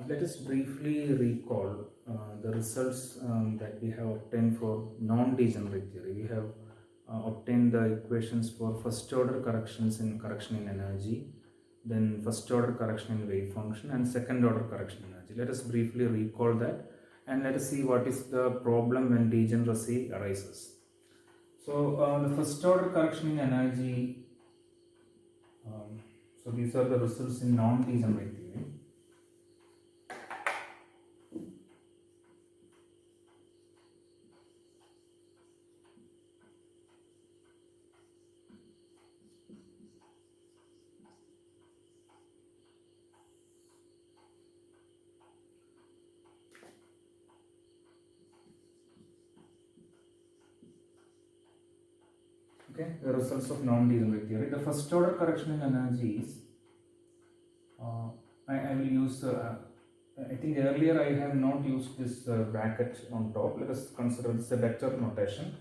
Let us briefly recall the results that we have obtained for non-degenerate theory. We have obtained the equations for first order correction in energy, then first order correction in wave function, and second order correction in energy. Let us briefly recall that, and let us see what is the problem when degeneracy arises. So the first order correction in energy, so these are the results in non-degenerate theory. Okay, the results of non-degenerate theory. The first order correction in energy is, I will use, I think earlier I have not used this bracket on top. Let us consider this a vector notation.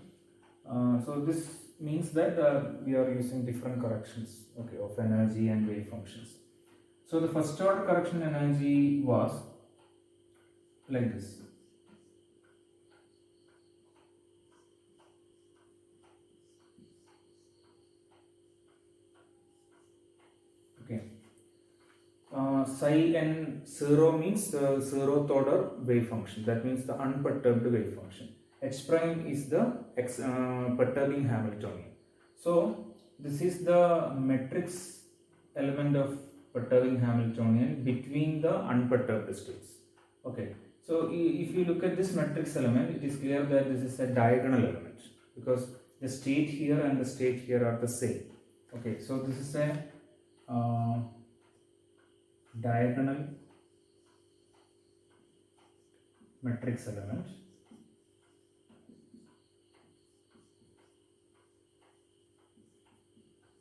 So this means that we are using different corrections, okay, of energy and wave functions. So the first order correction energy was like this. Okay. Psi n 0 means zeroth order wave function. That means the unperturbed wave function. H prime is the perturbing Hamiltonian. So this is the matrix element of perturbing Hamiltonian between the unperturbed states. Okay. So if you look at this matrix element, it is clear that this is a diagonal element because the state here and the state here are the same. Okay. So this is a diagonal matrix element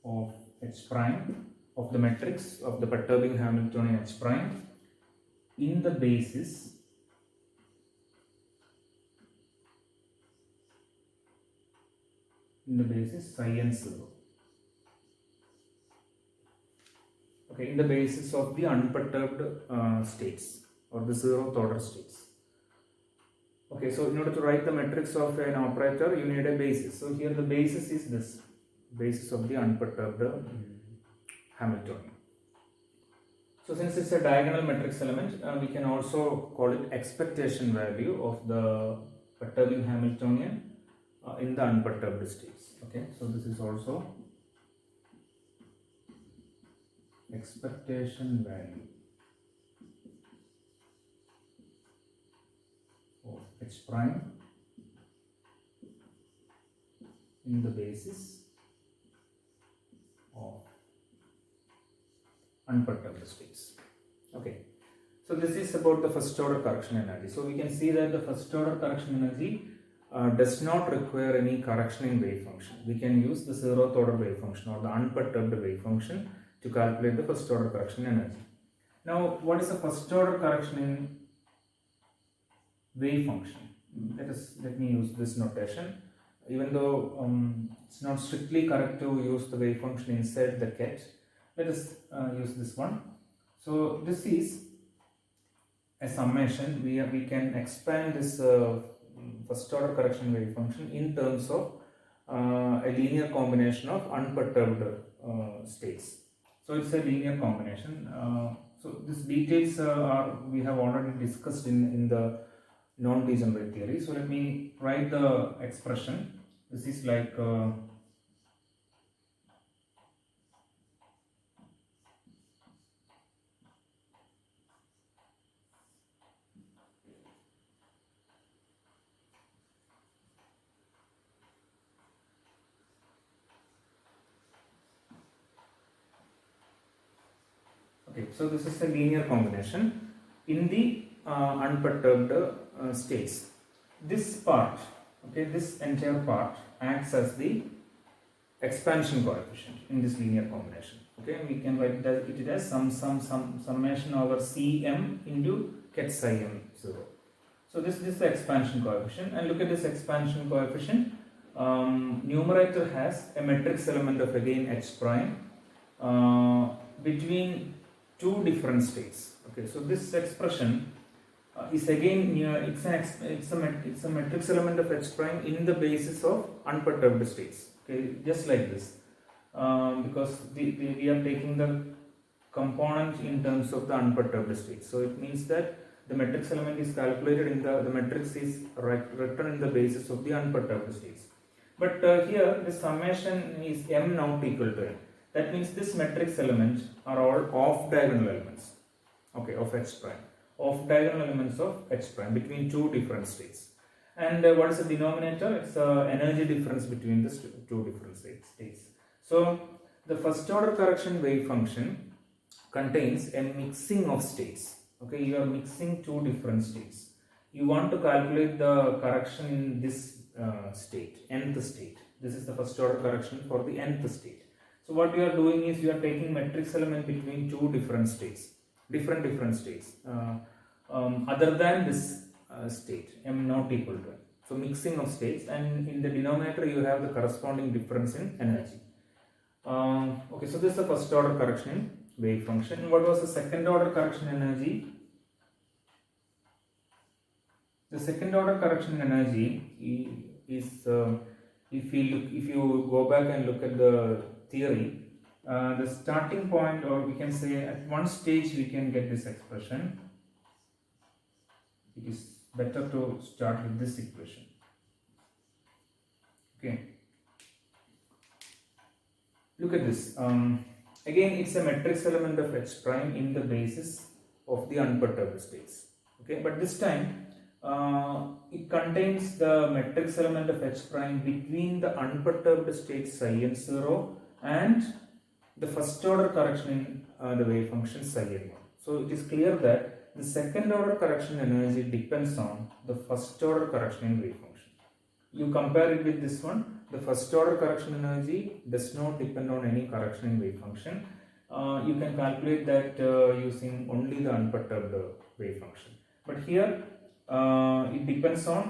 of H prime of the matrix of the perturbing Hamiltonian H prime in the basis psi n 0. Okay, in the basis of the unperturbed states or the zeroth order states. Okay, so in order to write the matrix of an operator, you need a basis. So here the basis is this, basis of the unperturbed Hamiltonian. So since it's a diagonal matrix element, we can also call it expectation value of the perturbing Hamiltonian in the unperturbed states. Okay, so this is also expectation value of H prime in the basis of unperturbed states. Okay, so this is about the first order correction energy. So we can see that the first order correction energy does not require any correction in wave function. We can use the zeroth order wave function or the unperturbed wave function to calculate the first order correction energy. Now, what is the first order correction in wave function? Let me use this notation. Even though it's not strictly correct to use the wave function inside the ket, let us use this one. So this is a summation. We can expand this first order correction wave function in terms of a linear combination of unperturbed states. So it's a linear combination. So these details we have already discussed in the non-degenerate theory. So let me write the expression. This is like okay, so this is a linear combination in the unperturbed states. This part, okay, this entire part acts as the expansion coefficient in this linear combination. Okay, we can write it as summation over Cm into ket psi m 0. So this is the expansion coefficient, and look at this expansion coefficient. Numerator has a matrix element of again H prime between two different states. Okay, so this expression is again it's a matrix element of H prime in the basis of unperturbed states. Okay, just like this, because we are taking the component in terms of the unperturbed state. So it means that the matrix element is calculated in the matrix is written in the basis of the unperturbed states. But here the summation is m not equal to n. That means this matrix element are all off diagonal elements, okay, of H prime. Off diagonal elements of H prime between two different states. And what is the denominator? It's energy difference between the two different states. So the first order correction wave function contains a mixing of states. Okay, you are mixing two different states. You want to calculate the correction in this state, nth state. This is the first order correction for the nth state. So what you are doing is you are taking matrix element between two different states, different states, other than this state, m not equal to n. So mixing of states, and in the denominator you have the corresponding difference in energy. Okay, so this is the first order correction in wave function. What was the second order correction energy? The second order correction energy is if you go back and look at the theory, the starting point, or we can say at one stage we can get this expression. It is better to start with this equation. Okay, look at this. Again, it's a matrix element of H prime in the basis of the unperturbed states. Okay, but this time it contains the matrix element of H prime between the unperturbed state psi n0 and the first order correction in the wave function psi n1. So it is clear that the second order correction energy depends on the first order correction in wave function. You compare it with this one. The first order correction energy does not depend on any correction in wave function. You can calculate that using only the unperturbed wave function. But here it depends on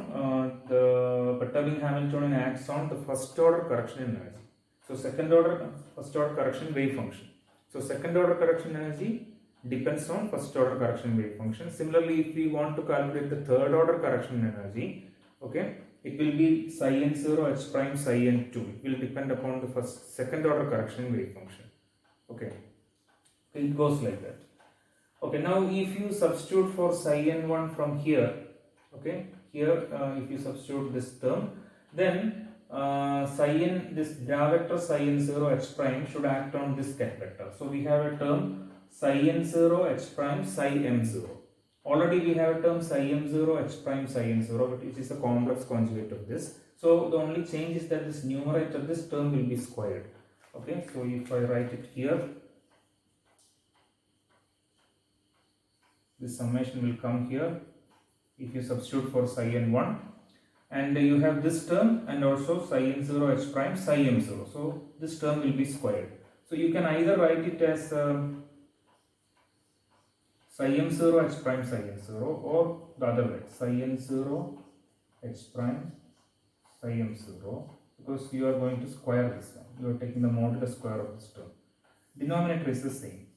the perturbing Hamiltonian acts on the first order correction energy. So second order, first order correction wave function. So second order correction energy depends on first order correction wave function. Similarly, if we want to calculate the third order correction energy, okay, it will be psi n0 h prime psi n2. It will depend upon the second order correction wave function. Okay, it goes like that. Okay, now if you substitute for psi n1 from here, okay, here if you substitute this term, then this draw vector psi n0 h prime should act on this ket vector. So we have a term psi n0 h prime psi m0. Already we have a term psi m0 h prime psi n0, but it is a complex conjugate of this. So the only change is that this numerator, this term will be squared. Okay, so if I write it here, this summation will come here if you substitute for psi n1, and you have this term and also psi n0 h prime psi m0. So this term will be squared. So you can either write it as psi m0 h prime psi n0, or the other way, psi n0 h prime psi m0, because you are going to square this one. You are taking the modulus square of this term. Denominator is the same.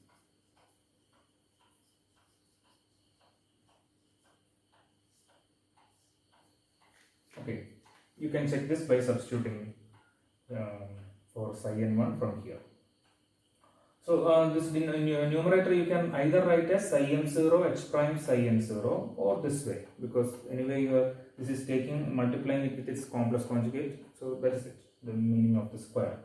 Okay, you can check this by substituting for psi n1 from here. So this numerator you can either write as psi m0 h prime psi n0, or this way, because anyway this is taking multiplying it with its complex conjugate. So that is it, the meaning of the square.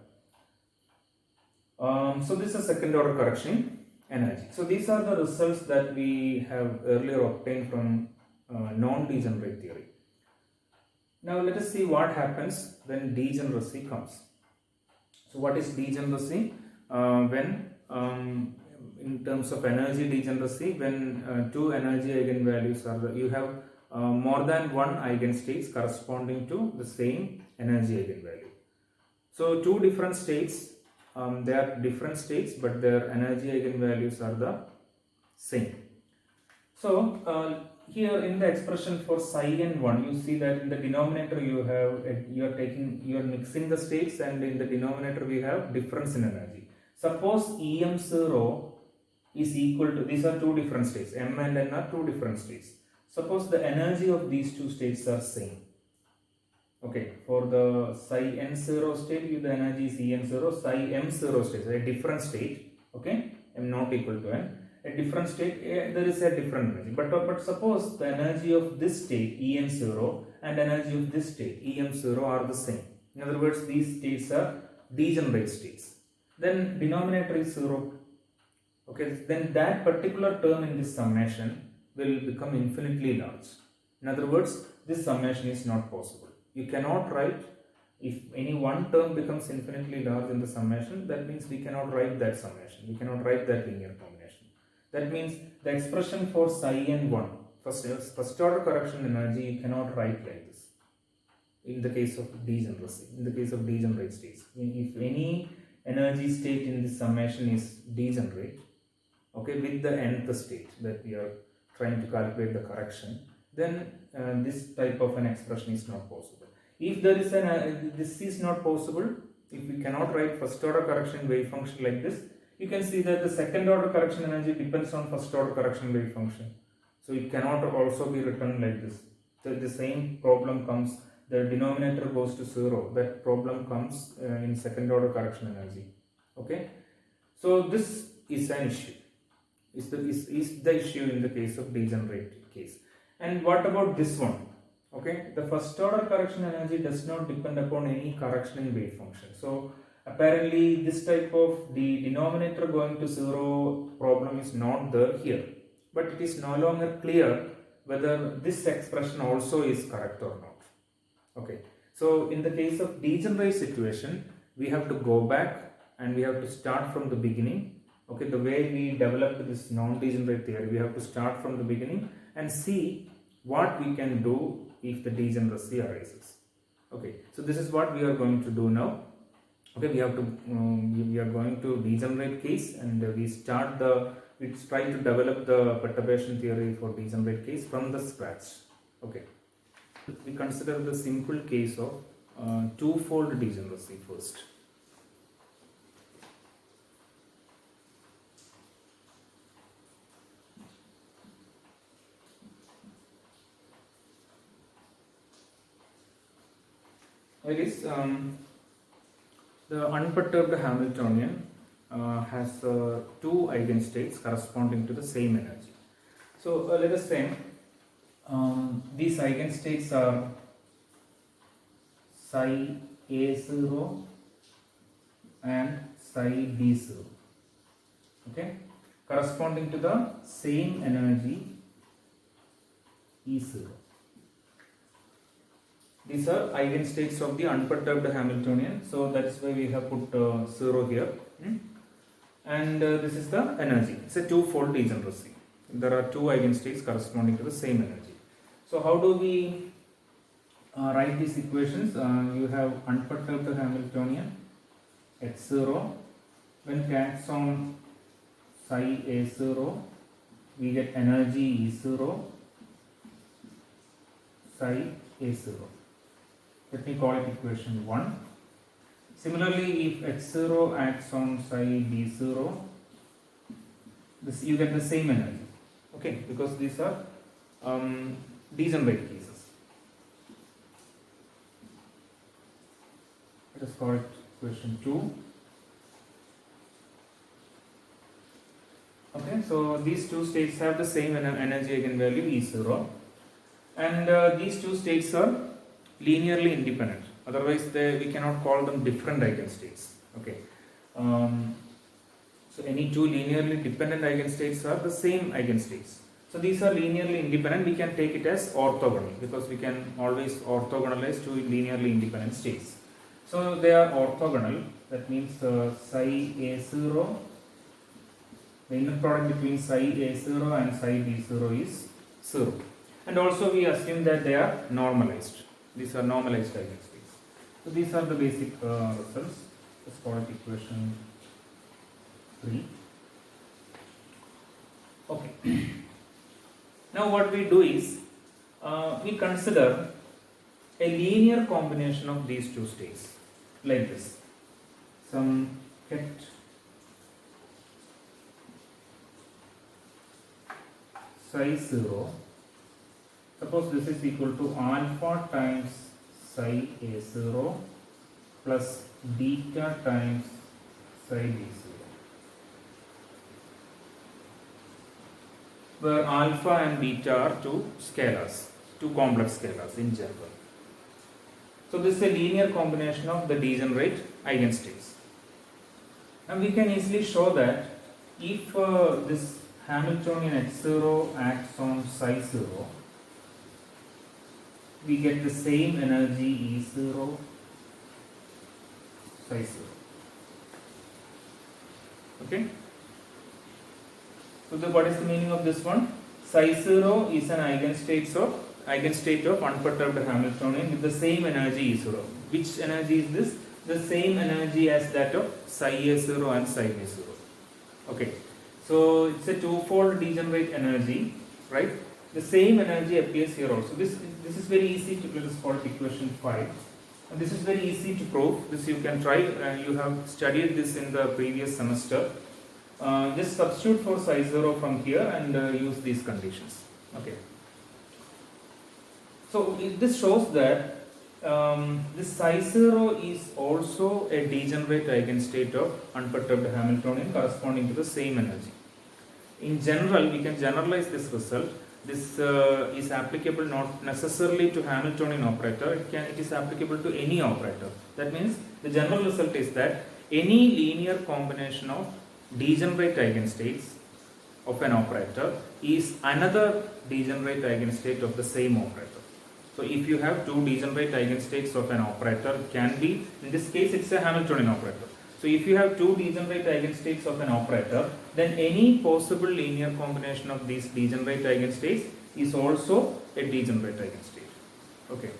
So this is second order correction energy. So these are the results that we have earlier obtained from non-degenerate theory. Now let us see what happens when degeneracy comes. So what is degeneracy? When in terms of energy degeneracy, when two energy eigenvalues are you have more than one eigenstates corresponding to the same energy eigenvalue. So two different states, they are different states, but their energy eigenvalues are the same. So here in the expression for psi n1, you see that in the denominator you are mixing the states, and in the denominator we have difference in energy. Suppose em0 is equal to, these are two different states, M and N are two different states. Suppose the energy of these two states are same. Okay, for the psi n0 state, the energy is En0, psi m0 state, a different state, okay, m not equal to n, a different state, there is a different energy. But suppose the energy of this state, En0, and energy of this state, Em0, are the same. In other words, these states are degenerate states. Then denominator is 0. Okay, then that particular term in this summation will become infinitely large. In other words, this summation is not possible. You cannot write, if any one term becomes infinitely large in the summation, that means we cannot write that summation. We cannot write that linear combination. That means the expression for psi n1, first order correction energy, you cannot write like this. In the case of degeneracy, in the case of degenerate states, if any energy state in this summation is degenerate, okay, with the nth state that we are trying to calculate the correction, then this type of an expression is not possible. If there is this is not possible, if we cannot write first order correction wave function like this, you can see that the second order correction energy depends on first order correction wave function. So it cannot also be written like this. The same problem comes, the denominator goes to 0. That problem comes in second order correction energy. Okay, so this is an issue. Is the issue in the case of degenerate case. And what about this one? Okay, the first order correction energy does not depend upon any correction in wave function. So apparently this type of the denominator going to 0 problem is not there here. But it is no longer clear whether this expression also is correct or not. Okay, so in the case of degenerate situation, we have to go back and we have to start from the beginning. Okay, the way we developed this non-degenerate theory, we have to start from the beginning and see what we can do if the degeneracy arises. Okay, so this is what we are going to do now. Okay, we are going to degenerate case, and we try to develop the perturbation theory for degenerate case from the scratch. Okay, we consider the simple case of twofold degeneracy first. It is the unperturbed Hamiltonian has two eigenstates corresponding to the same energy. So let us say these eigenstates are psi a0 and psi b0. Okay, corresponding to the same energy E0. These are eigenstates of the unperturbed Hamiltonian, so that's why we have put 0 here. And this is the energy. It's a twofold degeneracy. There are two eigenstates corresponding to the same energy. So how do we write these equations? You have unperturbed Hamiltonian x0. When cats on psi a0, we get energy E0 psi a0. Let me call it equation 1. Similarly, if x0 acts on psi b0, you get the same energy. Okay, because these are degenerate cases. Let us call it equation 2. Okay, so these two states have the same energy eigenvalue E0, and these two states are linearly independent. Otherwise, we cannot call them different eigenstates. Okay, so any two linearly dependent eigenstates are the same eigenstates. So these are linearly independent. We can take it as orthogonal because we can always orthogonalize two linearly independent states. So they are orthogonal. That means psi a0. The inner product between psi a0 and psi b0 is 0. And also we assume that they are normalized. These are normalized eigenstates. So these are the basic results. Let's call it equation 3. Okay. Now what we do is, we consider a linear combination of these two states like this. Some ket psi 0, suppose this is equal to alpha times psi A0 plus beta times psi B0, where alpha and beta are two scalars, two complex scalars in general. So this is a linear combination of the degenerate eigenstates. And we can easily show that if this Hamiltonian H0 acts on psi 0, we get the same energy E0 psi 0. Okay. So what is the meaning of this one? Psi 0 is an eigenstate of unperturbed Hamiltonian with the same energy E0. Which energy is this? The same energy as that of psi A0 and psi B0. Okay. So it's a twofold degenerate energy, right? The same energy appears here also. This is very easy to, let us call it equation 5. And this is very easy to prove. This you can try. You have studied this in the previous semester. Just substitute for psi 0 from here and use these conditions. Okay. So this shows that this psi 0 is also a degenerate eigenstate of unperturbed Hamiltonian corresponding to the same energy. In general, we can generalize this result. This is applicable not necessarily to Hamiltonian operator. It is applicable to any operator. That means the general result is that any linear combination of degenerate eigenstates of an operator is another degenerate eigenstate of the same operator. So if you have two degenerate eigenstates of an operator, it can be, in this case it's a Hamiltonian operator. So if you have two degenerate eigenstates of an operator, then any possible linear combination of these degenerate eigenstates is also a degenerate eigenstate. Okay.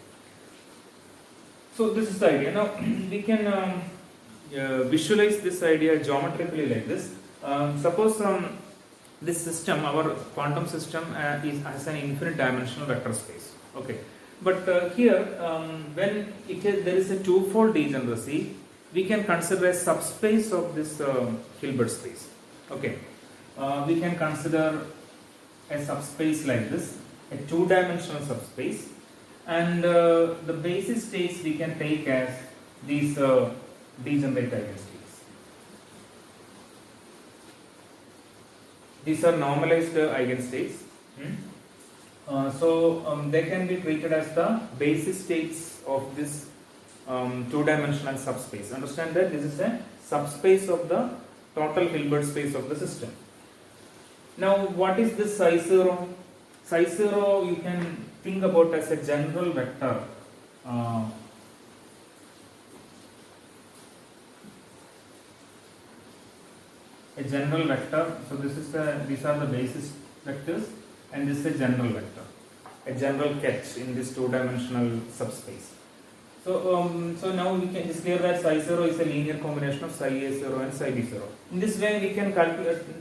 So this is the idea. Now we can visualize this idea geometrically like this. Suppose this system, our quantum system, has an infinite dimensional vector space. Okay. But here, when there is a twofold degeneracy, we can consider a subspace of this Hilbert space. Okay. We can consider a subspace like this, a two-dimensional subspace, and the basis states we can take as these degenerate eigenstates. These are normalized eigenstates. So they can be treated as the basis states of this two-dimensional subspace. Understand that this is a subspace of the total Hilbert space of the system. Now what is this psi 0? Psi 0 you can think about as a general vector. A general vector. So these are the basis vectors, and this is a general vector, a general catch in this two-dimensional subspace. So now we can just clear that psi 0 is a linear combination of psi A0 and psi B0. In this way we can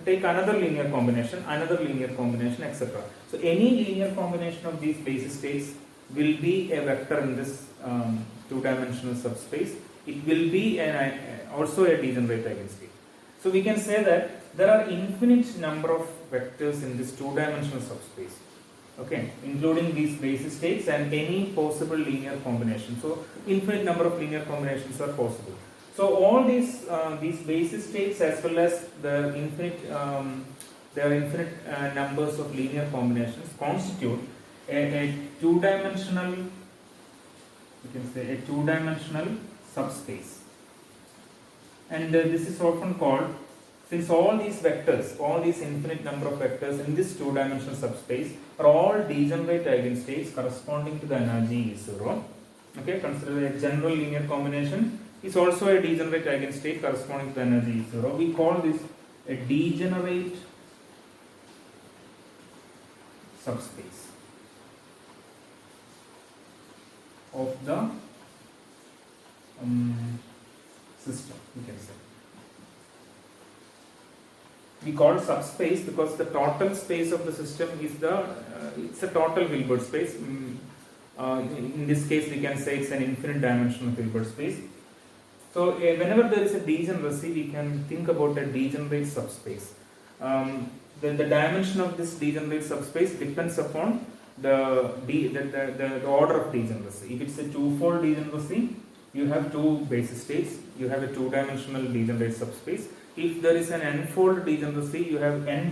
take another linear combination, etc. So any linear combination of these basis states will be a vector in this two-dimensional subspace. It will be also a degenerate eigenstate. So we can say that there are infinite number of vectors in this two-dimensional subspace. Okay, including these basis states and any possible linear combination. So infinite number of linear combinations are possible. So all these basis states as well as the infinite there are infinite numbers of linear combinations constitute a two-dimensional, you can say a two-dimensional subspace. And this is often called, since all these vectors, all these infinite number of vectors in this two-dimensional subspace are all degenerate eigenstates corresponding to the energy E0. Okay, consider a general linear combination is also a degenerate eigenstate corresponding to the energy E0. We call this a degenerate subspace of the system, you can say. We call subspace because the total space of the system is it's a total Hilbert space. In this case, we can say it's an infinite dimensional Hilbert space. So whenever there is a degeneracy, we can think about a degenerate subspace. the dimension of this degenerate subspace depends upon the order of degeneracy. If it's a two-fold degeneracy, you have two basis states, you have a two-dimensional degenerate subspace. If there is an n-fold degeneracy, you have n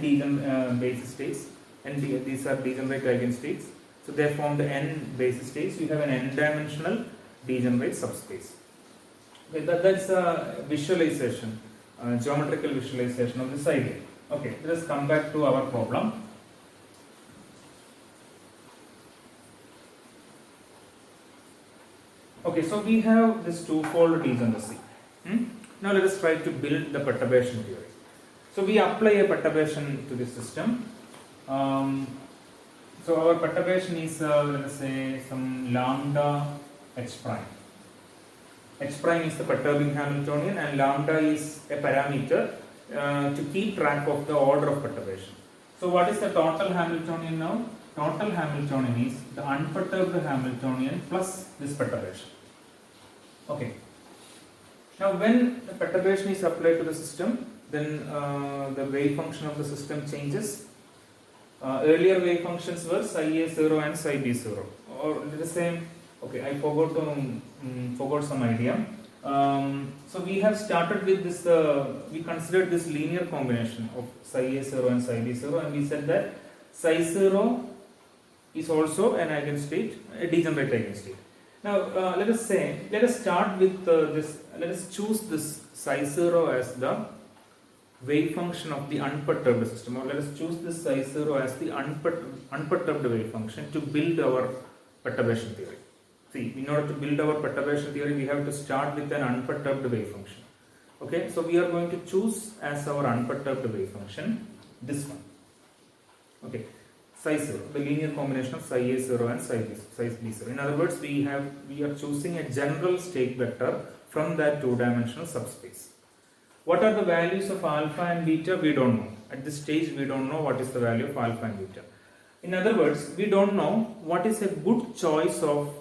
basis states, and these are degenerate eigenstates. So they form the n basis states. You have an n-dimensional degenerate subspace. Okay, that's a visualization, geometrical visualization of this idea. Okay, let us come back to our problem. Okay, so we have this two-fold degeneracy. Now let us try to build the perturbation theory. So we apply a perturbation to this system. So our perturbation is let us say some lambda h prime. H prime is the perturbing Hamiltonian and lambda is a parameter to keep track of the order of perturbation. So what is the total Hamiltonian now? Total Hamiltonian is the unperturbed Hamiltonian plus this perturbation. Okay. Now when the perturbation is applied to the system, then the wave function of the system changes. Earlier wave functions were psi a0 and psi b0, or the same. Okay, I forgot some idea. So we have started with this. We considered this linear combination of psi a0 and psi b0, and we said that psi 0 is also an eigenstate, a degenerate eigenstate. Now let us start with this. Let us choose this psi 0 as the wave function of the unperturbed system, or let us choose this psi 0 as the unperturbed wave function to build our perturbation theory. See, in order to build our perturbation theory, we have to start with an unperturbed wave function. Okay, so we are going to choose as our unperturbed wave function this one. Okay, psi 0, the linear combination of psi a0 and psi b0. In other words, we are choosing a general state vector from that two-dimensional subspace. What are the values of alpha and beta? We don't know. At this stage, we don't know what is the value of alpha and beta. In other words, we don't know what is a good choice of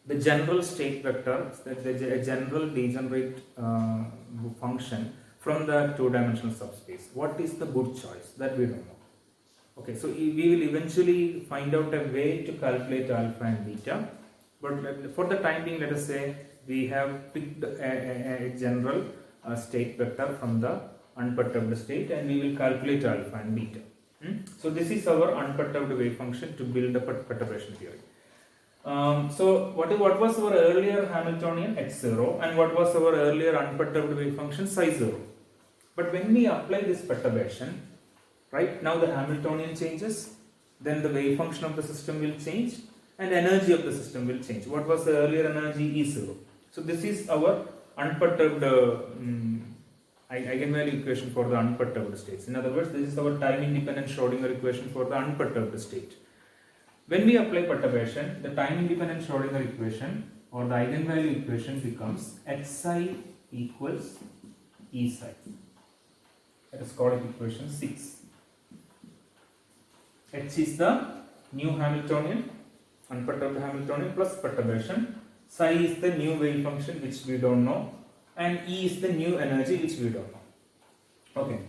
the general state vector, a general degenerate function from the two-dimensional subspace. What is the good choice? That we don't know. Okay, so we will eventually find out a way to calculate alpha and beta. But for the time being, let us say we have picked a general state vector from the unperturbed state, and we will calculate alpha and beta. So this is our unperturbed wave function to build a perturbation theory. So what was our earlier Hamiltonian h0, and what was our earlier unperturbed wave function psi 0? But when we apply this perturbation, right, now the Hamiltonian changes, then the wave function of the system will change, and energy of the system will change. What was the earlier energy? E0. So this is our unperturbed eigenvalue equation for the unperturbed states. In other words, this is our time independent Schrodinger equation for the unperturbed state. When we apply perturbation, the time independent Schrodinger equation or the eigenvalue equation becomes h psi equals E psi. Let us call it equation 6. H is the new Hamiltonian, unperturbed Hamiltonian plus perturbation. Psi is the new wave function which we don't know, and E is the new energy which we don't know. Okay.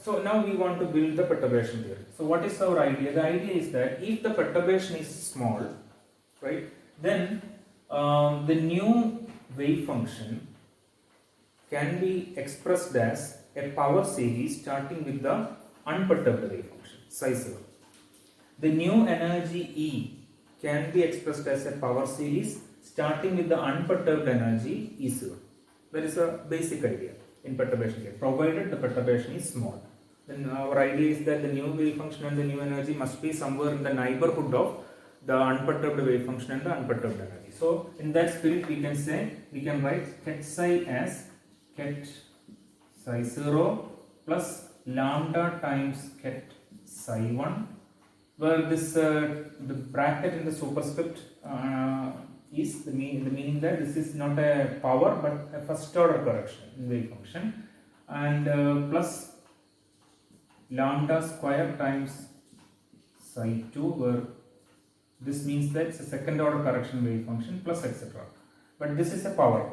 So now we want to build the perturbation theory. So what is our idea? The idea is that if the perturbation is small, right, then the new wave function can be expressed as a power series starting with the unperturbed wave function, psi 0. The new energy E can be expressed as a power series starting with the unperturbed energy E0. That is a basic idea in perturbation theory, provided the perturbation is small. Then our idea is that the new wave function and the new energy must be somewhere in the neighborhood of the unperturbed wave function and the unperturbed energy. So in that spirit, we can write ket psi as ket psi 0 plus lambda times ket psi 1, where this the bracket in the superscript is the meaning that this is not a power but a first order correction in wave function, and plus lambda square times psi 2, where this means that it's a second order correction wave function plus etc. But this is a power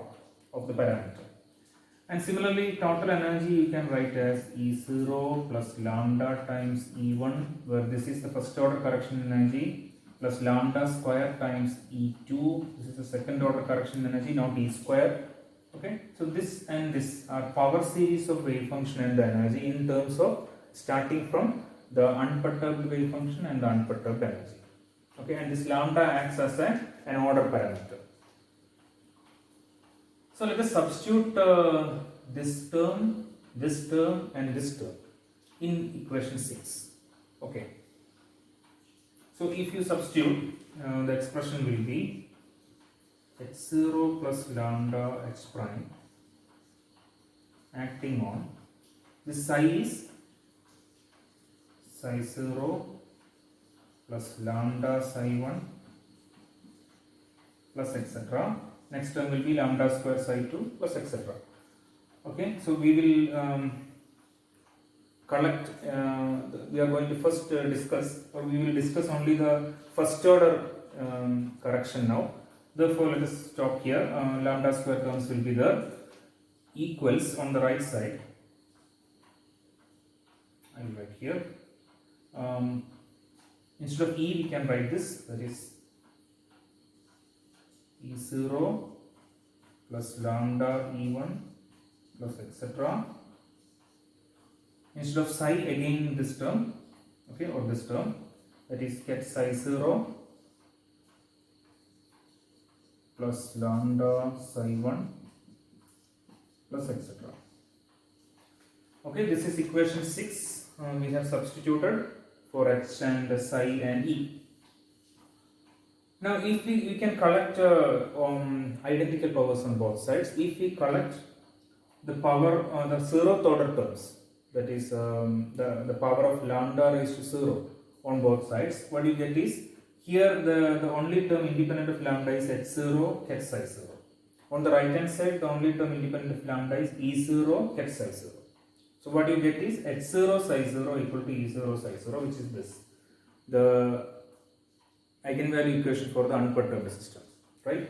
of the parameter. And similarly, total energy you can write as E0 plus lambda times E1, where this is the first order correction energy, plus lambda square times E2, this is the second order correction energy, not E square. Okay, so this and this are power series of wave function and the energy in terms of starting from the unperturbed wave function and the unperturbed energy. Okay, and this lambda acts as an order parameter. So let us substitute this term, and this term in equation 6. Okay. So if you substitute, the expression will be h0 plus lambda h prime acting on this psi is psi 0 plus lambda psi 1 plus etc. Next term will be lambda square psi 2 plus etc. Okay, so we will collect, we are going to first discuss, or we will discuss only the first order correction now. Therefore, let us stop here. Lambda square terms will be the equals on the right side. I will write here. Instead of E, we can write this, that is E0 plus lambda E1 plus etc. Instead of psi, again this term, okay, or this term, that is get psi 0 plus lambda psi 1 plus etc. Okay, this is equation 6. We have substituted for h and psi and E. Now, if we can collect identical powers on both sides. If we collect the power, the zeroth order terms, that is the power of lambda raised to 0 on both sides, what you get is, here the only term independent of lambda is h0 ket psi 0. On the right hand side, the only term independent of lambda is E0 ket psi 0. So what you get is h0 psi 0 equal to E0 psi 0, which is this, the eigenvalue equation for the unperturbed system, right?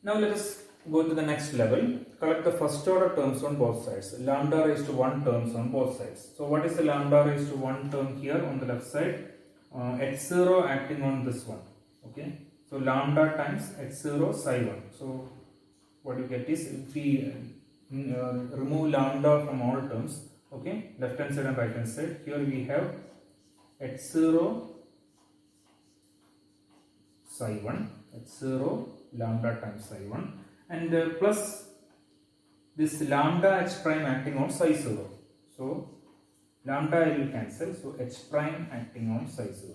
Now let us go to the next level. Collect the first order terms on both sides. Lambda raised to 1 terms on both sides. So what is the lambda raised to 1 term here on the left side? H0 acting on this one. Okay. So lambda times H0 psi 1. So what you get is, if we remove lambda from all terms, okay, left hand side and right hand side, here we have H0 psi 1, H0 lambda times psi 1, and plus this lambda h prime acting on psi 0. So lambda I will cancel, so h prime acting on psi 0.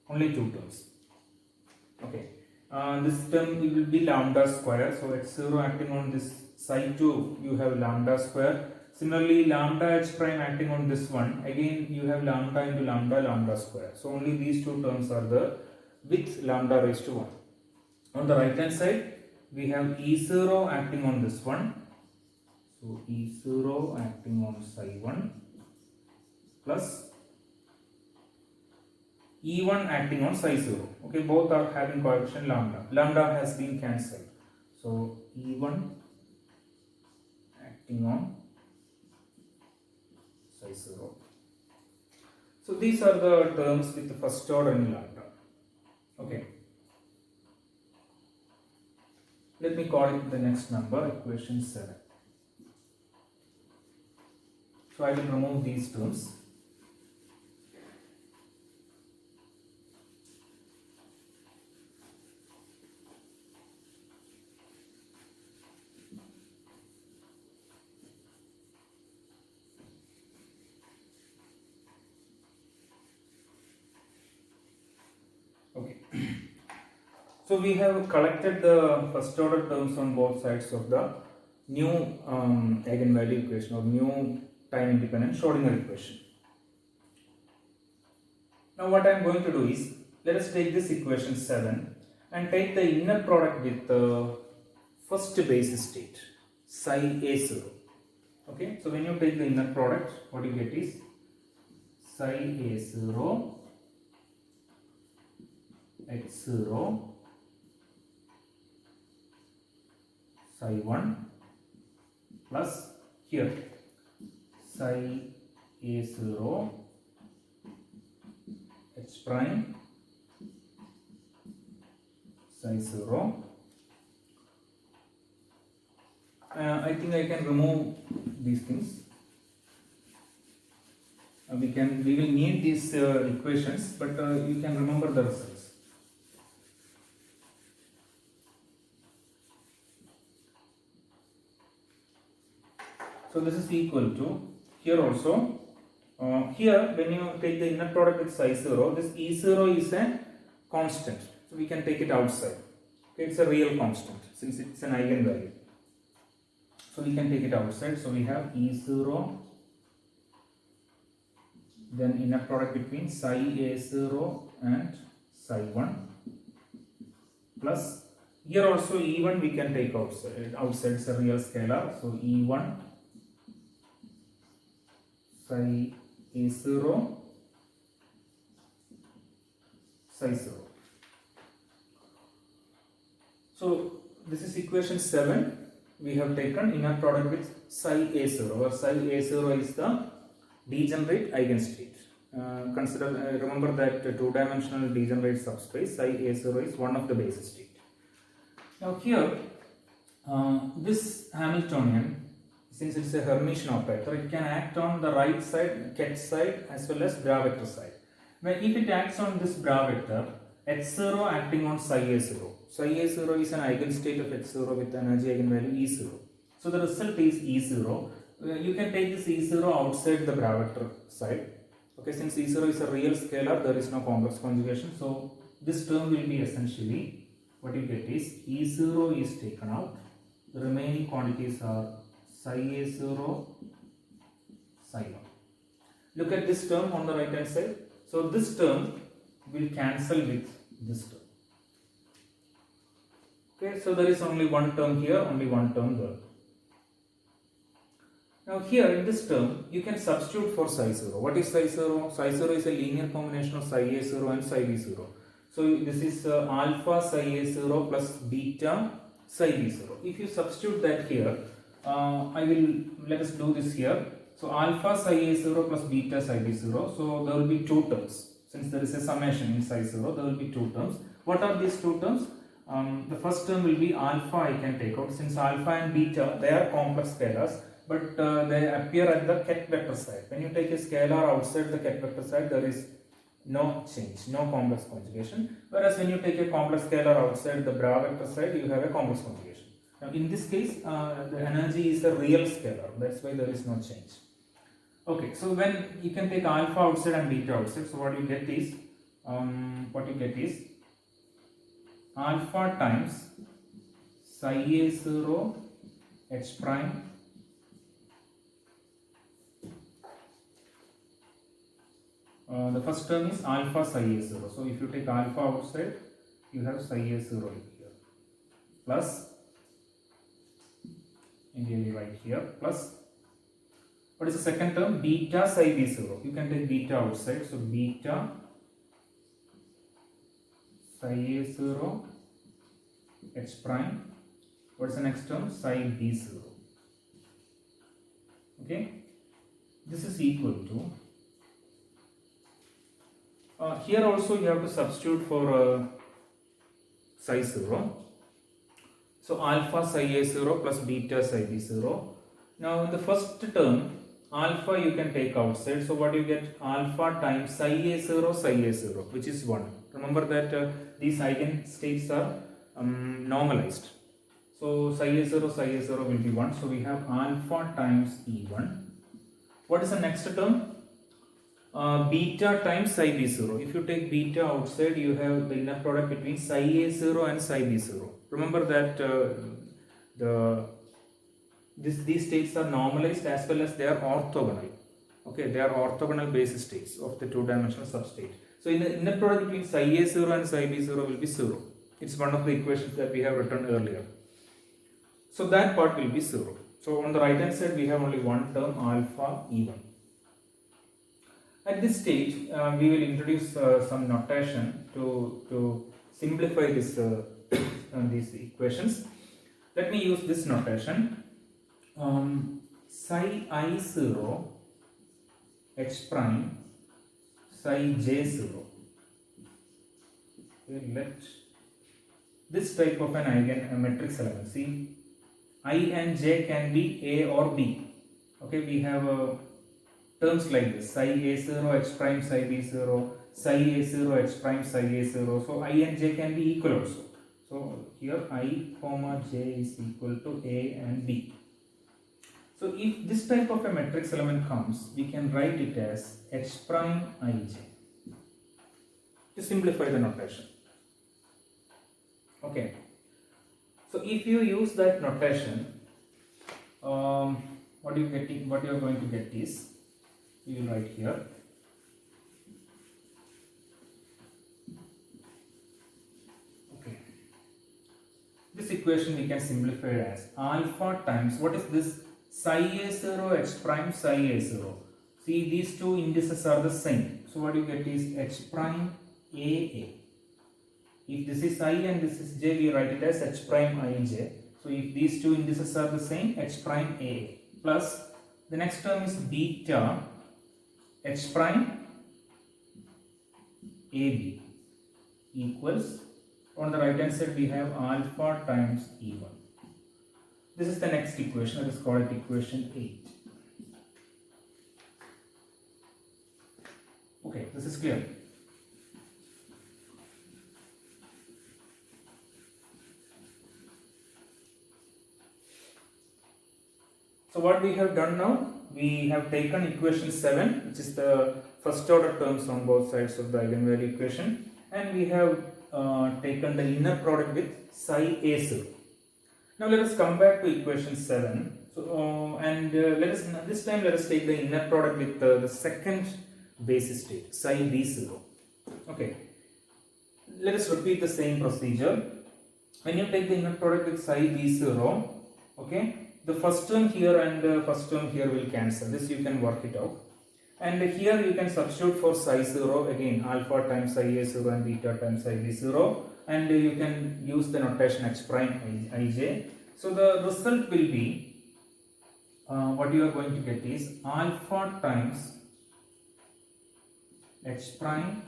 Only 2 terms. Okay. This term will be lambda square, so h0 acting on this psi 2, you have lambda square. Similarly, lambda h prime acting on this one, again you have lambda into lambda square. So only these 2 terms are there with lambda raised to 1. On the right hand side, we have E0 acting on this one. So E0 acting on psi 1 plus E1 acting on psi 0. Okay, both are having coefficient lambda. Lambda has been cancelled. So E1 acting on psi 0. So these are the terms with the first order in lambda. Okay. Let me call it the next number, equation 7. So I will remove these terms. Okay. So we have collected the first order terms on both sides of the new eigenvalue equation or new time independent Schrodinger equation. Now what I am going to do is, let us take this equation 7 and take the inner product with the first basis state, psi A0. Okay, so when you take the inner product, what you get is psi A0 X0 psi 1 plus here psi A0 H prime psi 0. I think I can remove these things. We will need these equations, but you can remember the results. So this is equal to here also. Here when you take the inner product with psi 0, this E0 is a constant, so we can take it outside. Okay, it's a real constant since it's an eigenvalue. So we can take it outside. So we have E0, then inner product between psi A0 and psi 1, plus here also E1 we can take outside. Outside is a real scalar. So E1 psi A0 psi 0. So this is equation 7. We have taken inner product with psi A0, where psi A0 is the degenerate eigenstate. Remember that two-dimensional degenerate subspace psi A0 is one of the basis state. Now here, this Hamiltonian, since it's a Hermitian operator, it can act on the right side, ket side, as well as bra vector side. Now if it acts on this bra vector, H0 acting on psi A0. Psi A0 is an eigenstate of H0 with energy eigenvalue E0. So the result is E0. You can take this E0 outside the bra vector side. Okay, since E0 is a real scalar, there is no complex conjugation. So this term will be essentially, what you get is E0 is taken out. The remaining quantities are psi A0, psi 1. Look at this term on the right hand side. So this term will cancel with this term. Okay, so there is only one term here, only one term there. Now here in this term, you can substitute for psi 0. What is psi 0? Psi 0 is a linear combination of psi A0 and psi B0. So this is alpha psi A0 plus beta psi B0. If you substitute that here, let us do this here. So alpha psi A0 plus beta psi B0. So there will be two terms. Since there is a summation in psi 0, there will be two terms. What are these two terms? The first term will be alpha, I can take out. Since alpha and beta, they are complex scalars, but they appear at the ket vector side. When you take a scalar outside the ket vector side, there is no change, no complex conjugation. Whereas when you take a complex scalar outside the bra vector side, you have a complex conjugation. Now in this case, the energy is a real scalar. That's why there is no change. Okay, so when you can take alpha outside and beta outside, so what you get is alpha times psi A0 H prime the first term is alpha psi A0. So if you take alpha outside, you have psi A0 here, plus, and you write here, plus, what is the second term? Beta psi B0. You can take beta outside, so beta psi A0 H prime. What is the next term? Psi B0. Okay, this is equal to, here also you have to substitute for psi 0. So alpha psi A0 plus beta psi B0. Now in the first term, alpha you can take outside. So what you get? Alpha times psi A0, which is 1. Remember that these eigenstates are normalized. So psi A0 will be 1. So we have alpha times E1. What is the next term? Beta times psi B0. If you take beta outside, you have the inner product between psi A0 and psi B0. Remember that these states are normalized as well as they are orthogonal. Okay, they are orthogonal basis states of the two-dimensional substate. So in the inner product between psi A0 and psi B0 will be 0. It's one of the equations that we have written earlier. So that part will be 0. So on the right hand side we have only one term, alpha E1. At this stage we will introduce some notation to simplify this these equations. Let me use this notation. psi I0 h prime psi j0. Okay, let this type of an matrix element, see, I and j can be a or b. Okay, we have terms like this: psi a0 h prime psi b0, psi a0 h prime psi a0. So I and j can be equal also. So here I comma j is equal to a and b. So if this type of a matrix element comes, we can write it as h prime ij to simplify the notation. Okay. So if you use that notation, what you are going to get is, you will write here this equation we can simplify as alpha times, what is this, psi a0 h prime psi a0. See, these two indices are the same, so what you get is h prime aa. If this is I and this is j, we write it as h prime ij. So if these two indices are the same, h prime aa, plus the next term is beta h prime ab equals, on the right hand side we have alpha times e1. This is the next equation, that is called equation 8. Okay, this is clear. So what we have done now, we have taken equation 7, which is the first order terms on both sides of the eigenvalue equation, and we have taken the inner product with psi a0. Now let us come back to equation 7. So this time let us take the inner product with the second basis state, psi b0. Okay, let us repeat the same procedure. When you take the inner product with psi b0, okay, the first term here and the first term here will cancel. This you can work it out. And here you can substitute for psi 0 again, alpha times psi a0 and beta times psi b0, and you can use the notation h prime ij. So the result will be, what you are going to get is alpha times h prime,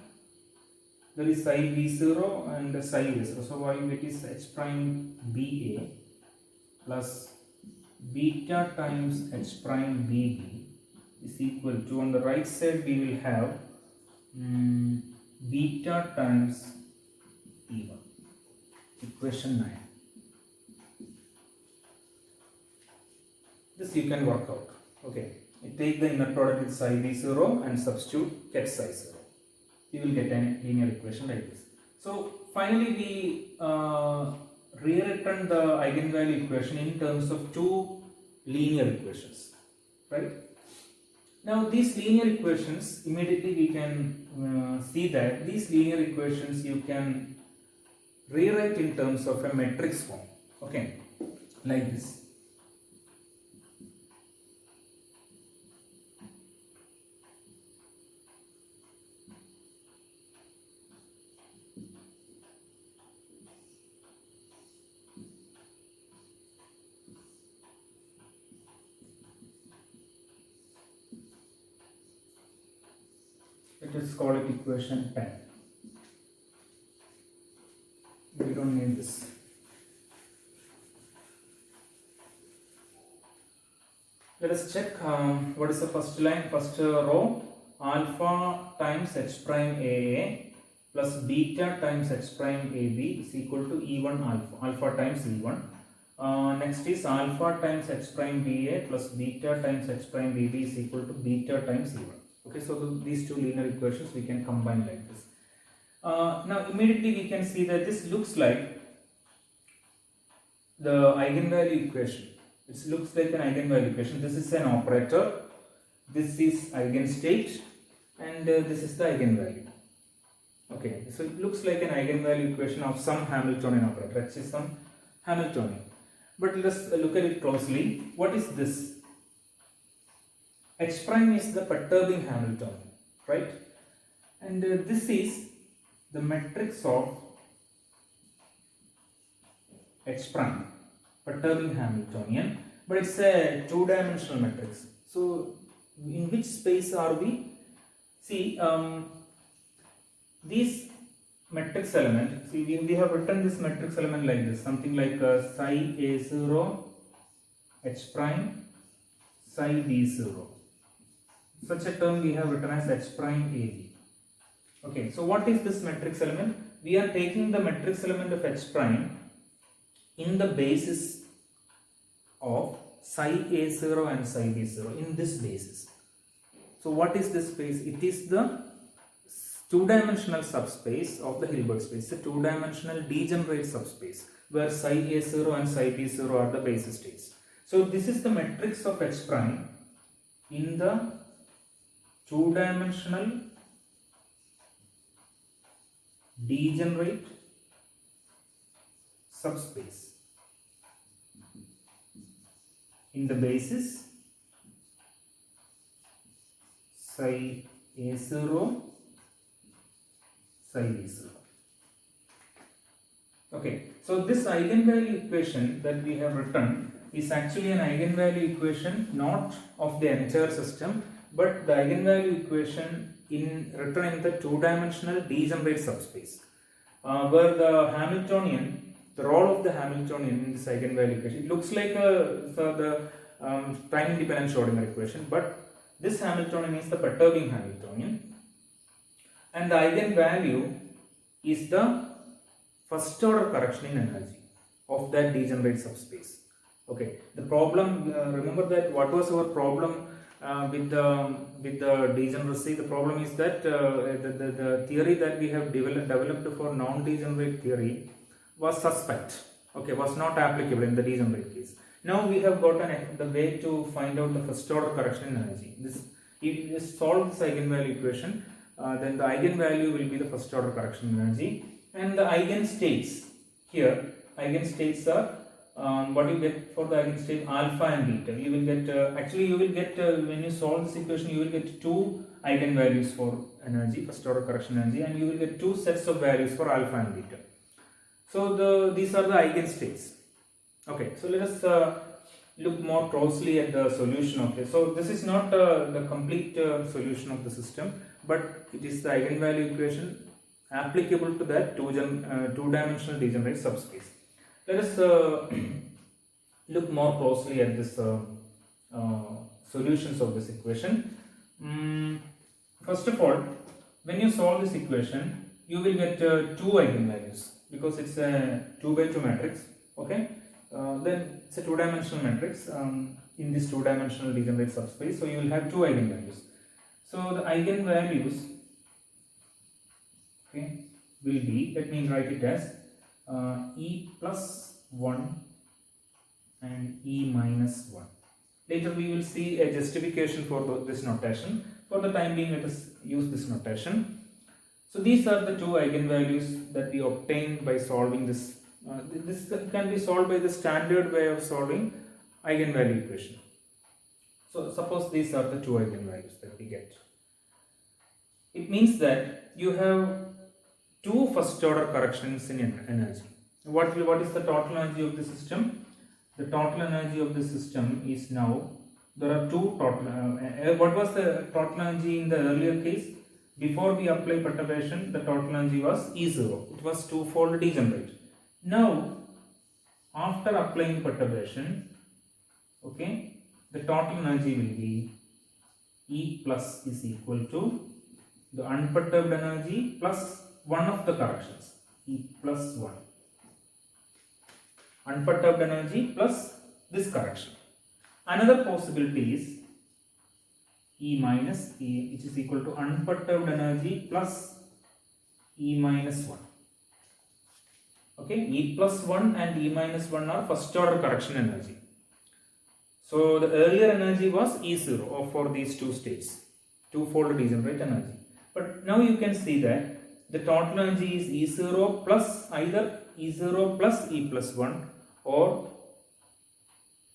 there is psi b0 and psi a0. So what you get is h prime ba plus beta times h prime bb is equal to, on the right side we will have beta times e1, equation 9. This you can work out. Okay, you take the inner product with psi b0 and substitute, get psi 0. You will get a linear equation like this. So finally we rewritten the eigenvalue equation in terms of two linear equations, right? Now these linear equations, immediately we can see that these linear equations you can rewrite in terms of a matrix form. Okay, like this. Let us call it equation 10. We don't need this. Let us check what is the first line, first row, alpha times h prime aa plus beta times h prime ab is equal to e1 alpha times e1. Next is alpha times h prime ba plus beta times h prime bb is equal to beta times e1. Okay, so these two linear equations we can combine like this. Now immediately we can see that this looks like the eigenvalue equation. It looks like an eigenvalue equation. This is an operator, this is eigenstate, and this is the eigenvalue. Okay, so it looks like an eigenvalue equation of some Hamiltonian operator. Let's say some Hamiltonian. But let's look at it closely. What is this? H prime is the perturbing Hamiltonian, right? And this is the matrix of H prime, perturbing Hamiltonian. but it's a two-dimensional matrix. So in which space are we? See, these matrix element, see we have written this matrix element like this, something like psi A0 H prime psi B0. Such a term we have written as H prime AB. Okay, so what is this matrix element? We are taking the matrix element of H prime in the basis of psi A0 and psi B0, in this basis. So what is this space? It is the two-dimensional subspace of the Hilbert space, a two-dimensional degenerate subspace where psi A0 and psi B0 are the basis states. So this is the matrix of H prime in the two-dimensional degenerate subspace in the basis psi A0 psi B0. Okay, so this eigenvalue equation that we have written is actually an eigenvalue equation not of the entire system, but the eigenvalue equation written in the two-dimensional degenerate subspace, where the Hamiltonian, the role of the Hamiltonian in this eigenvalue equation, it looks like the time independent Schrodinger equation, but this Hamiltonian is the perturbing Hamiltonian, and the eigenvalue is the first order correction in energy of that degenerate subspace. Okay, the problem, remember that what was our problem with the degeneracy? The problem is that the theory that we have developed for non-degenerate theory was suspect, okay, was not applicable in the degenerate case. Now we have gotten the way to find out the first order correction in energy. If you solve this eigenvalue equation, then the eigenvalue will be the first order correction in energy, and the eigenstates here, eigenstates are what you get for the eigenstate alpha and beta. You will get when you solve this equation, you will get two eigenvalues for energy, first order correction energy, and you will get two sets of values for alpha and beta. So these are the eigenstates. Okay, so let us look more closely at the solution of this. So this is not the complete solution of the system, but it is the eigenvalue equation applicable to that two-dimensional degenerate subspace. Let us look more closely at this solutions of this equation. First of all, when you solve this equation, you will get two eigenvalues because it's a 2 by 2 matrix. Okay, then it's a two-dimensional matrix in this two-dimensional degenerate subspace. So you will have two eigenvalues. So the eigenvalues, okay, will be, let me write it as E plus 1 and E minus 1. Later we will see a justification for this notation. For the time being, let us use this notation. So these are the two eigenvalues that we obtained by solving this. This can be solved by the standard way of solving eigenvalue equation. So suppose these are the two eigenvalues that we get. It means that you have two first order corrections in energy. What is the total energy of the system? The total energy of the system is now, there are two total, what was the total energy in the earlier case? Before we apply perturbation, the total energy was E0. It was two-fold degenerate. Now, after applying perturbation, okay, the total energy will be E plus is equal to the unperturbed energy plus one of the corrections, E plus 1. Unperturbed energy plus this correction. Another possibility is E minus E, which is equal to unperturbed energy plus E minus 1. Okay, E plus 1 and E minus 1 are first order correction energy. So the earlier energy was E0 for these two states, two-fold degenerate energy. But now you can see that the total energy is E0 plus either E0 plus E plus 1 or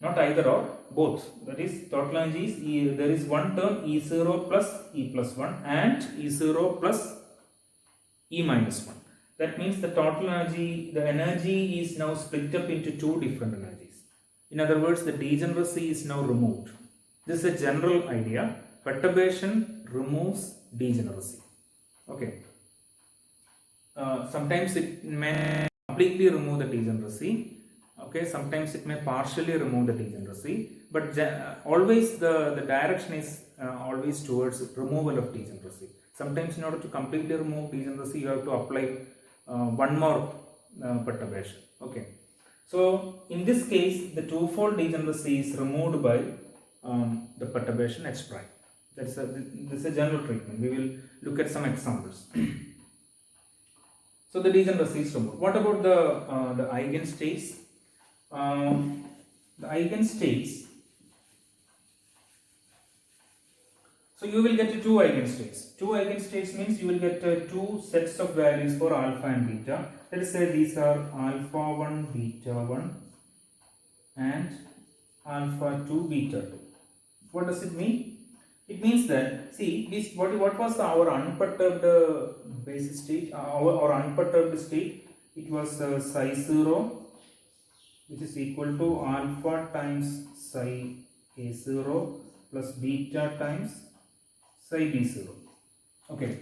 not either or, both. That is, total energy is there is one term E0 plus E plus 1 and E0 plus E minus 1. That means the total energy, the energy is now split up into two different energies. In other words, the degeneracy is now removed. This is a general idea. Perturbation removes degeneracy. Okay. Sometimes it may completely remove the degeneracy. Okay. Sometimes it may partially remove the degeneracy. But always the direction is always towards removal of degeneracy. Sometimes in order to completely remove degeneracy, you have to apply one more perturbation. Okay. So in this case, the twofold degeneracy is removed by the perturbation H prime. This is a general treatment. We will look at some examples. So the degeneracy is removed. What about the eigenstates? The eigenstates. So you will get two eigenstates. Two eigenstates means you will get two sets of values for alpha and beta. Let us say these are alpha 1, beta 1 and alpha 2, beta 2. What does it mean? It means that, see, this, what was our unperturbed basis state, our unperturbed state? It was psi 0, which is equal to alpha times psi a0 plus beta times psi b0. Okay.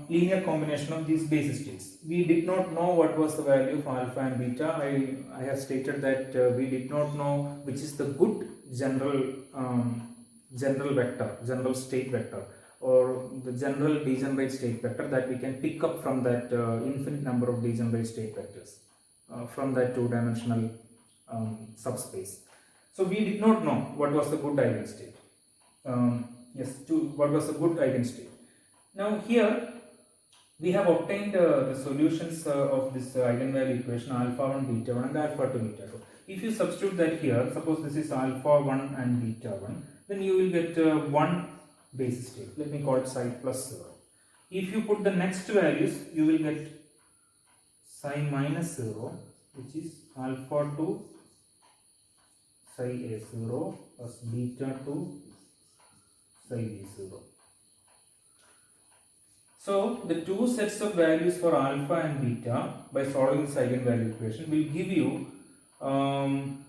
Linear combination of these basis states. We did not know what was the value of alpha and beta. I have stated that we did not know which is the good general vector, general state vector, or the general degenerate state vector that we can pick up from that infinite number of degenerate state vectors from that two-dimensional subspace. So we did not know what was the good eigenstate. What was the good eigenstate. Now here we have obtained the solutions of this eigenvalue equation alpha 1 beta 1 and alpha 2 beta 2. If you substitute that here, suppose this is alpha 1 and beta 1, then you will get one basis state. Let me call it psi plus 0. If you put the next values, you will get psi minus 0, which is alpha 2 psi a0 plus beta 2 psi b0. So the two sets of values for alpha and beta by solving this eigenvalue equation will give you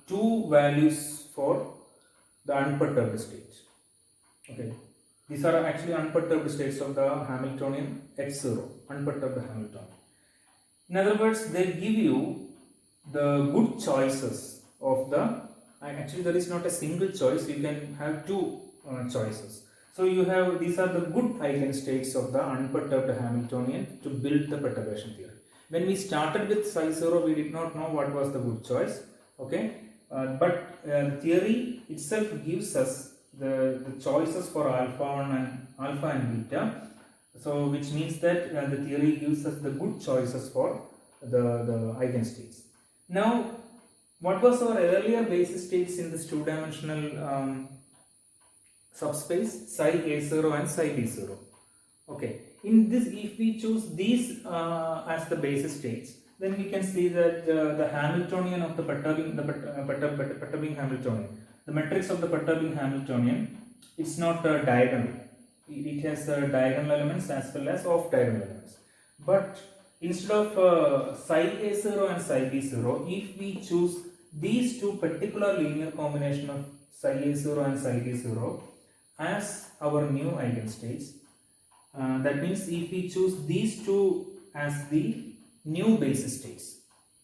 two values for the unperturbed state. Okay, these are actually unperturbed states of the Hamiltonian H0, unperturbed Hamiltonian. In other words, they give you the good choices of the. Actually, there is not a single choice. You can have two choices. So you have, these are the good eigenstates of the unperturbed Hamiltonian to build the perturbation theory. When we started with psi 0, we did not know what was the good choice. Okay, but the theory itself gives us the choices for alpha and beta. So which means that the theory gives us the good choices for the eigenstates. Now, what was our earlier basis states in this two-dimensional subspace? Psi a0 and psi b0. Okay, in this, if we choose these as the basis states, then we can see that the Hamiltonian of the perturbing Hamiltonian, the matrix of the perturbing Hamiltonian, it's not diagonal. It has diagonal elements as well as off diagonal elements. But instead of psi a0 and psi b0, if we choose these two particular linear combination of psi a0 and psi b0 as our new eigenstates, that means if we choose these two as the new basis states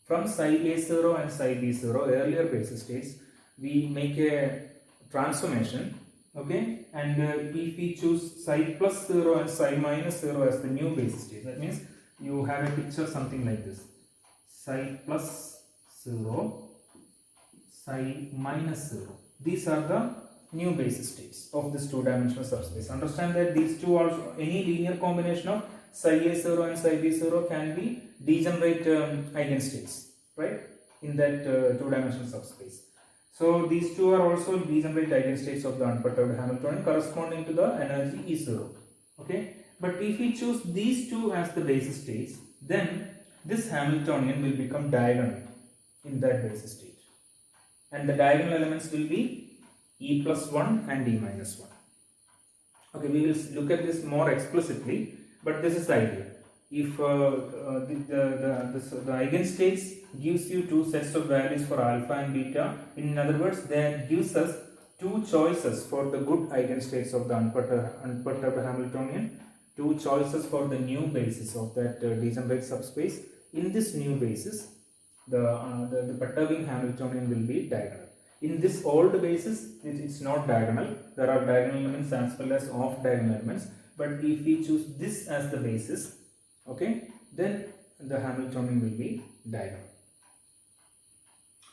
from psi a0 and psi b0, earlier basis states, we make a transformation. Okay, and if we choose psi plus 0 and psi minus 0 as the new basis state, that means you have a picture something like this: psi plus 0, psi minus 0. These are the new basis states of this two-dimensional subspace. Understand that these two are any linear combination of psi a0 and psi b0 can be degenerate eigenstates, right, in that two-dimensional subspace. So these two are also degenerate eigenstates of the unperturbed Hamiltonian corresponding to the energy E0. Okay, but if we choose these two as the basis states, then this Hamiltonian will become diagonal in that basis state, and the diagonal elements will be E plus 1 and E minus 1. Okay, we will look at this more explicitly, but this is the idea. if the eigenstates gives you two sets of values for alpha and beta, in other words, that gives us two choices for the good eigenstates of the unperturbed Hamiltonian, two choices for the new basis of that degenerate subspace. In this new basis, the perturbing Hamiltonian will be diagonal. In this old basis, it's not diagonal. There are diagonal elements as well as off diagonal elements. But if we choose this as the basis, okay, then the Hamiltonian will be diagonal.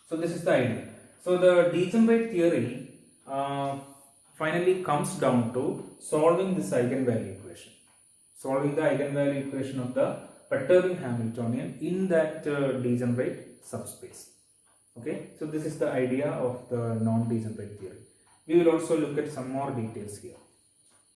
So this is the idea. So the degenerate theory finally comes down to solving this eigenvalue equation. Solving the eigenvalue equation of the perturbing Hamiltonian in that degenerate subspace. Okay, so this is the idea of the non-degenerate theory. We will also look at some more details here.